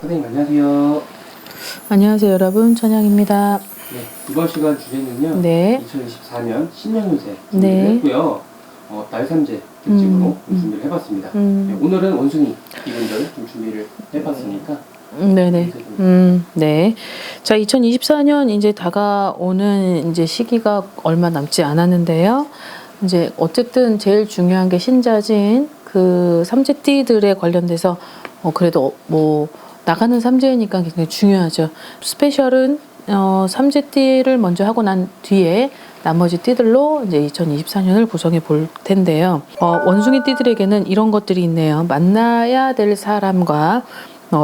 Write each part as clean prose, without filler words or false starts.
선생님 안녕하세요. 안녕하세요 여러분, 천양입니다. 네, 이번 시간 주제는요. 네. 2024년 신년운세 준비를 네. 했고요. 날삼재 특집으로 좀 준비를 해봤습니다. 네, 오늘은 원숭이 이분들 좀 준비를 해봤으니까. 네네. 네. 자, 2024년 이제 다가오는 이제 시기가 얼마 남지 않았는데요. 이제 어쨌든 제일 중요한 게 신자진 그 삼재띠들에 관련돼서 그래도 뭐 나가는 삼재니까 굉장히 중요하죠. 스페셜은 삼재띠를 먼저 하고 난 뒤에 나머지 띠들로 이제 2024년을 구성해 볼 텐데요. 원숭이 띠들에게는 이런 것들이 있네요. 만나야 될 사람과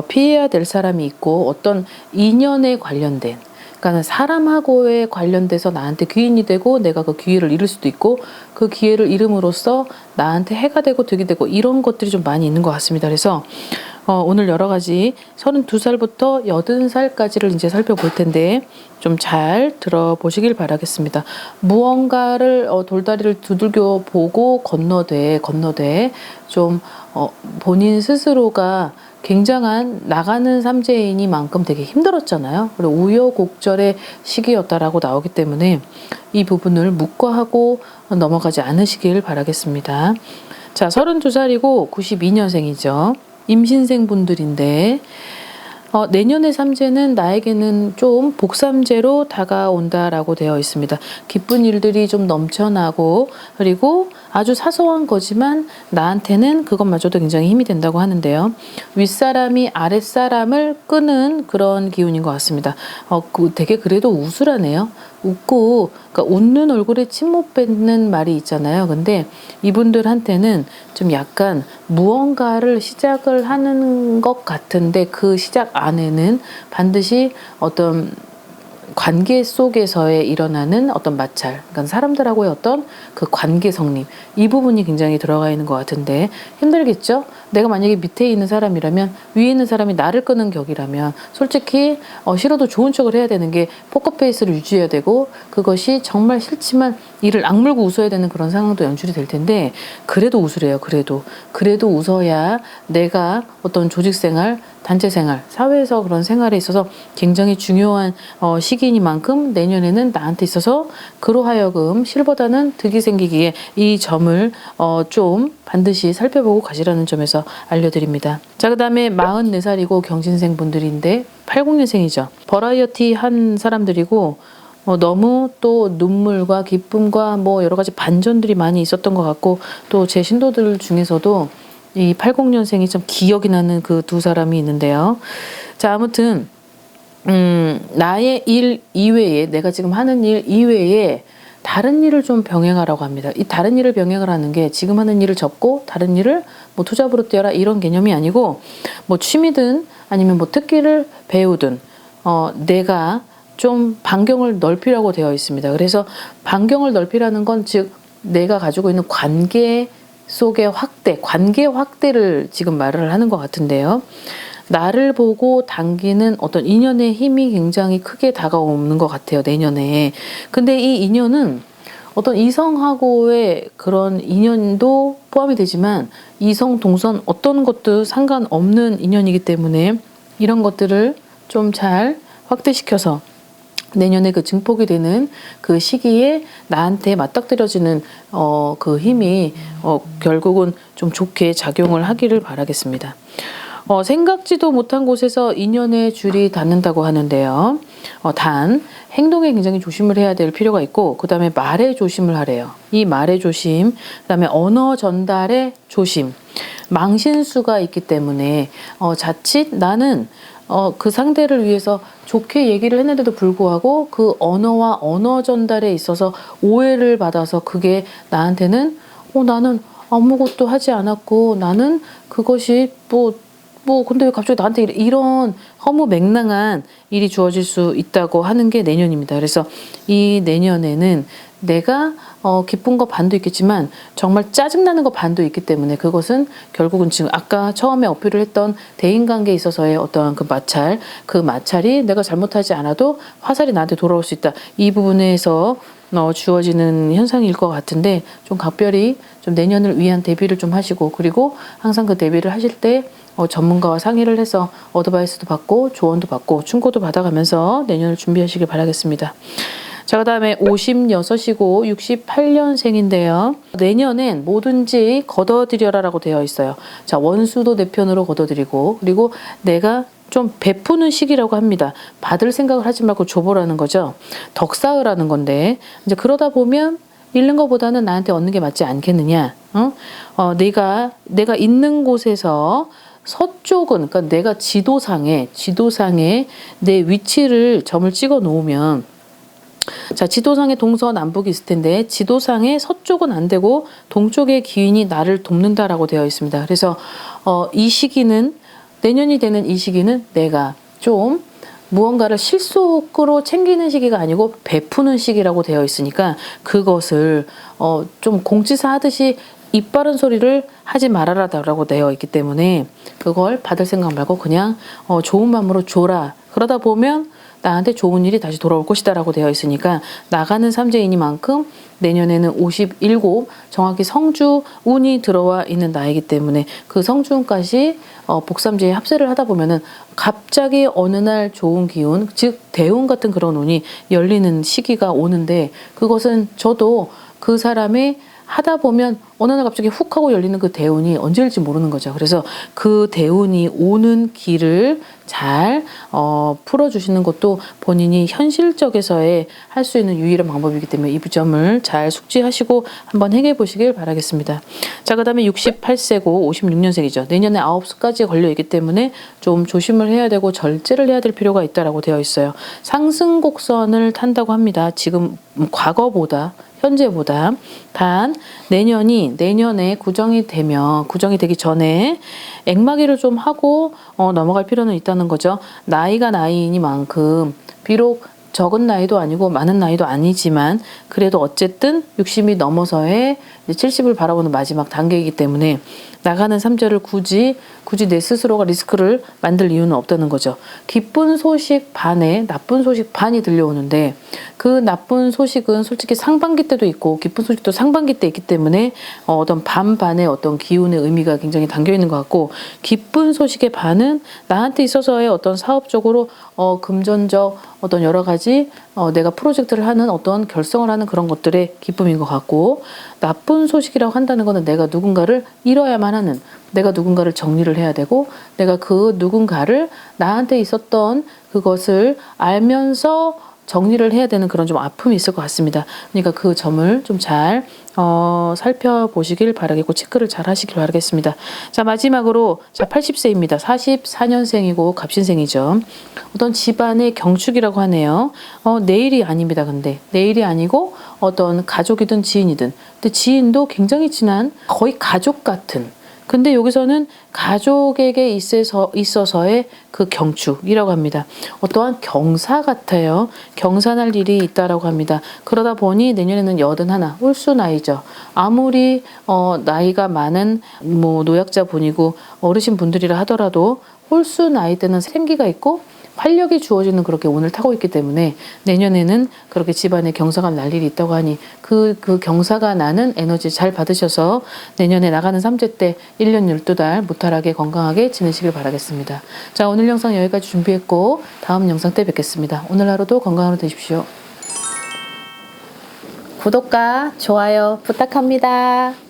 피해야 될 사람이 있고, 어떤 인연에 관련된, 그러니까 사람하고에 관련돼서 나한테 귀인이 되고 내가 그 기회를 잃을 수도 있고, 그 기회를 잃음으로써 나한테 해가 되고 득이 되고, 이런 것들이 좀 많이 있는 것 같습니다. 그래서 오늘 여러 가지 32살부터 80살까지를 이제 살펴볼 텐데 좀 잘 들어보시길 바라겠습니다. 무언가를 돌다리를 두들겨 보고 건너되 좀 본인 스스로가 굉장한 나가는 삼재인이만큼 되게 힘들었잖아요. 그리고 우여곡절의 시기였다라고 나오기 때문에 이 부분을 묵과하고 넘어가지 않으시길 바라겠습니다. 자, 32살이고 92년생이죠. 임신생 분들인데 내년의 삼재는 나에게는 좀 복삼재로 다가온다라고 되어 있습니다. 기쁜 일들이 좀 넘쳐나고, 그리고 아주 사소한 거지만 나한테는 그것마저도 굉장히 힘이 된다고 하는데요. 윗사람이 아랫사람을 끄는 그런 기운인 것 같습니다. 되게 그래도 우술하네요. 웃고, 그러니까 웃는 얼굴에 침 못 뱉는 말이 있잖아요. 근데 이분들한테는 좀 약간 무언가를 시작을 하는 것 같은데, 그 시작 안에는 반드시 어떤 관계 속에서에 일어나는 어떤 마찰, 그러니까 사람들하고의 어떤 그 관계 성립, 이 부분이 굉장히 들어가 있는 것 같은데 힘들겠죠? 내가 만약에 밑에 있는 사람이라면, 위에 있는 사람이 나를 끄는 격이라면 솔직히 싫어도 좋은 척을 해야 되는 게 포커페이스를 유지해야 되고, 그것이 정말 싫지만 이를 악물고 웃어야 되는 그런 상황도 연출이 될 텐데, 그래도 웃으래요. 그래도 웃어야 내가 어떤 조직생활, 단체생활, 사회에서 그런 생활에 있어서 굉장히 중요한 시기이니만큼 내년에는 나한테 있어서 그로 하여금 실보다는 득이 생기기에 이 점을 좀 반드시 살펴보고 가시라는 점에서 알려드립니다. 자, 그 다음에 44살이고 경신생 분들인데 80년생이죠. 버라이어티 한 사람들이고 너무 또 눈물과 기쁨과 뭐 여러 가지 반전들이 많이 있었던 것 같고, 또 제 신도들 중에서도 이 80년생이 좀 기억이 나는 그 두 사람이 있는데요. 자, 아무튼 나의 일 이외에, 내가 지금 하는 일 이외에 다른 일을 좀 병행하라고 합니다. 이 다른 일을 병행을 하는 게 지금 하는 일을 접고 다른 일을 뭐 투잡으로 뛰어라 이런 개념이 아니고, 뭐 취미든 아니면 뭐 특기를 배우든 내가 좀 반경을 넓히라고 되어 있습니다. 그래서 반경을 넓히라는 건 즉 내가 가지고 있는 관계 속의 확대, 관계 확대를 지금 말을 하는 것 같은데요. 나를 보고 당기는 어떤 인연의 힘이 굉장히 크게 다가오는 것 같아요, 내년에. 근데 이 인연은 어떤 이성하고의 그런 인연도 포함이 되지만 이성, 동성 어떤 것도 상관없는 인연이기 때문에 이런 것들을 좀 잘 확대시켜서 내년에 그 증폭이 되는 그 시기에 나한테 맞닥뜨려지는 그 힘이 결국은 좀 좋게 작용을 하기를 바라겠습니다. 생각지도 못한 곳에서 인연의 줄이 닿는다고 하는데요. 단 행동에 굉장히 조심을 해야 될 필요가 있고, 그 다음에 말에 조심을 하래요. 이 말에 조심, 그 다음에 언어 전달에 조심. 망신수가 있기 때문에 자칫 나는 그 상대를 위해서 좋게 얘기를 했는데도 불구하고 그 언어와 언어 전달에 있어서 오해를 받아서 그게 나한테는 나는 아무것도 하지 않았고 나는 그것이 근데 왜 갑자기 나한테 이런 허무맹랑한 일이 주어질 수 있다고 하는 게 내년입니다. 그래서 이 내년에는 내가 기쁜 거 반도 있겠지만 정말 짜증나는 거 반도 있기 때문에, 그것은 결국은 지금 아까 처음에 어필을 했던 대인관계에 있어서의 어떠한 그 마찰이 내가 잘못하지 않아도 화살이 나한테 돌아올 수 있다. 이 부분에서 주어지는 현상일 것 같은데 좀 각별히 좀 내년을 위한 대비를 좀 하시고 그리고 항상 그 대비를 하실 때 전문가와 상의를 해서 어드바이스도 받고 조언도 받고 충고도 받아가면서 내년을 준비하시길 바라겠습니다. 자, 그 다음에 56이고 68년생인데요. 내년엔 뭐든지 걷어들여라라고 되어 있어요. 자, 원수도 내 편으로 걷어들이고 그리고 내가 좀 베푸는 시기라고 합니다. 받을 생각을 하지 말고 줘보라는 거죠. 덕 쌓으라는 건데 이제 그러다 보면 잃는 것보다는 나한테 얻는 게 맞지 않겠느냐. 내가 있는 곳에서 서쪽은 그러니까 내가 지도상에 내 위치를 점을 찍어 놓으면 자, 지도상에 동서남북이 있을 텐데 지도상에 서쪽은 안 되고 동쪽의 기운이 나를 돕는다라고 되어 있습니다. 그래서 이 시기는 내년이 되는 이 시기는 내가 좀 무언가를 실속으로 챙기는 시기가 아니고 베푸는 시기라고 되어 있으니까 그것을 좀 공치사 하듯이 입 바른 소리를 하지 말아라라고 되어 있기 때문에 그걸 받을 생각 말고 그냥 좋은 마음으로 줘라. 그러다 보면 나한테 좋은 일이 다시 돌아올 것이다 라고 되어 있으니까 나가는 삼재이니만큼 내년에는 57 정확히 성주 운이 들어와 있는 나이기 때문에 그 성주운까지 복삼재에 합세를 하다 보면은 갑자기 어느 날 좋은 기운 즉 대운 같은 그런 운이 열리는 시기가 오는데 그것은 저도 그 사람의 하다 보면 어느 날 갑자기 훅 하고 열리는 그 대운이 언제일지 모르는 거죠. 그래서 그 대운이 오는 길을 잘 풀어주시는 것도 본인이 현실적에서의 할 수 있는 유일한 방법이기 때문에 이 점을 잘 숙지하시고 한번 행해 보시길 바라겠습니다. 자, 그 다음에 68세고 56년생이죠. 내년에 9수까지 걸려있기 때문에 좀 조심을 해야 되고 절제를 해야 될 필요가 있다라고 되어 있어요. 상승 곡선을 탄다고 합니다. 지금 과거보다 현재보다 단 내년에 구정이 되기 전에 액마기를 좀 하고 넘어갈 필요는 있다는 거죠. 나이가 나이니만큼 비록 적은 나이도 아니고 많은 나이도 아니지만 그래도 어쨌든 60이 넘어서의 70을 바라보는 마지막 단계이기 때문에 나가는 삼재를 굳이 내 스스로가 리스크를 만들 이유는 없다는 거죠. 기쁜 소식 반에 나쁜 소식 반이 들려오는데 그 나쁜 소식은 솔직히 상반기 때도 있고 기쁜 소식도 상반기 때 있기 때문에 어떤 반반의 어떤 기운의 의미가 굉장히 담겨 있는 것 같고 기쁜 소식의 반은 나한테 있어서의 어떤 사업적으로 금전적 어떤 여러 가지 내가 프로젝트를 하는 어떤 결성을 하는 그런 것들의 기쁨인 것 같고 나쁜 소식이라고 한다는 것은 내가 누군가를 잃어야만 하는 내가 누군가를 정리를 해야 되고 내가 그 누군가를 나한테 있었던 그것을 알면서 정리를 해야 되는 그런 좀 아픔이 있을 것 같습니다. 그러니까 그 점을 좀 잘 살펴보시길 바라겠고 체크를 잘 하시길 바라겠습니다. 자, 마지막으로 80세입니다. 44년생이고 갑신생이죠. 어떤 집안의 경축이라고 하네요. 내일이 아닙니다. 근데 내일이 아니고 어떤 가족이든 지인이든 근데 지인도 굉장히 친한 거의 가족 같은 근데 여기서는 가족에게 있어서의 그 경축이라고 합니다. 어떠한 경사 같아요. 경사날 일이 있다라고 합니다. 그러다 보니 내년에는 81, 홀수 나이죠. 아무리 나이가 많은 노약자분이고 어르신 분들이라 하더라도 홀수 나이 때는 생기가 있고 활력이 주어지는 그렇게 운을 타고 있기 때문에 내년에는 그렇게 집안에 경사가 날 일이 있다고 하니 그 경사가 나는 에너지 잘 받으셔서 내년에 나가는 삼재 때 1년 12달 무탈하게 건강하게 지내시길 바라겠습니다. 자, 오늘 영상 여기까지 준비했고 다음 영상 때 뵙겠습니다. 오늘 하루도 건강하루 되십시오. 구독과 좋아요 부탁합니다.